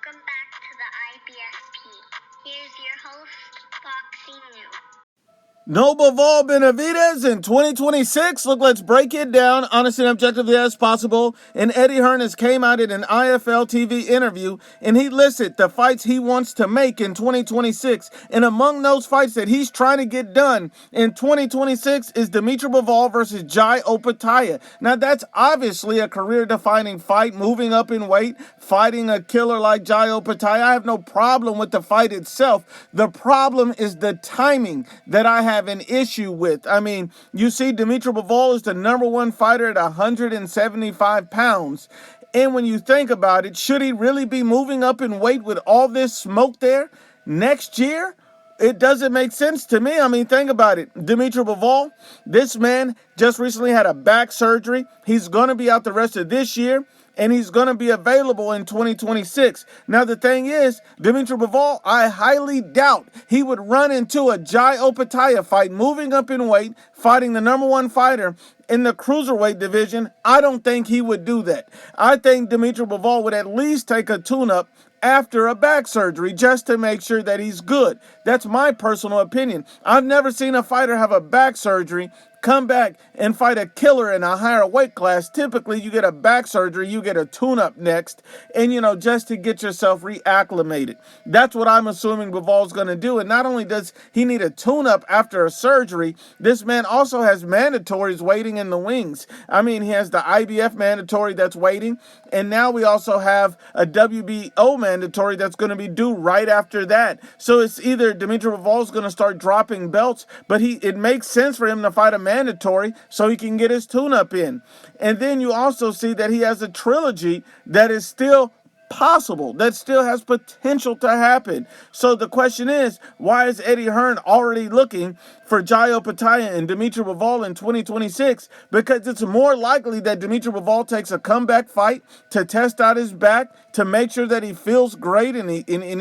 Welcome back to the IBSP. Here's your host, Foxy New. No Bivol Benavidez in 2026. Look, let's break it down honestly and objectively as possible. And Eddie Hearn has came out in an IFL TV interview, and he listed the fights he wants to make in 2026. And among those fights that he's trying to get done in 2026 is Dimitri Bivol versus Jai Opetaia. Now, that's obviously a career-defining fight, moving up in weight, fighting a killer like Jai Opetaia. I have no problem with the fight itself. The problem is the timing that I have an issue with. I mean, you see, Dimitri Bivol is the number one fighter at 175 pounds. And when you think about it, should he really be moving up in weight with all this smoke there next year? It doesn't make sense to me. I mean, think about it. Dimitri Bivol, this man just recently had a back surgery. He's going to be out the rest of this year, and he's going to be available in 2026. Now, the thing is, Dimitri Bivol, I highly doubt he would run into a Jai Opetaia fight, moving up in weight, fighting the number one fighter in the cruiserweight division. I don't think he would do that. I think Dimitri Bivol would at least take a tune-up after a back surgery just to make sure that he's good. That's my personal opinion. I've never seen a fighter have a back surgery, come back and fight a killer in a higher weight class. Typically, you get a back surgery, you get a tune-up next, and, just to get yourself reacclimated. That's what I'm assuming Bivol's going to do. And not only does he need a tune-up after a surgery, this man also has mandatories waiting in the wings. I mean, he has the IBF mandatory that's waiting, and now we also have a WBO mandatory that's going to be due right after that. So it's either Dimitri Bivol's going to start dropping belts, but it makes sense for him to fight a mandatory so he can get his tune-up in. And then you also see that he has a trilogy that is still possible, that still has potential to happen. So the question is, why is Eddie Hearn already looking for Jai Opetaia and Dimitri Bivol in 2026? Because it's more likely that Dimitri Bivol takes a comeback fight to test out his back, to make sure that he feels great and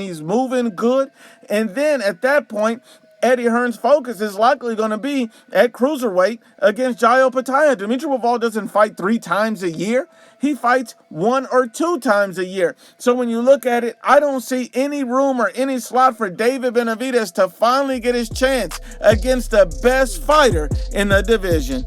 he's moving good. And then at that point, Eddie Hearn's focus is likely going to be at cruiserweight against Jai Opetaia. Dimitri Bivol doesn't fight 3 times a year. He fights 1 or 2 times a year. So when you look at it, I don't see any room or any slot for David Benavidez to finally get his chance against the best fighter in the division.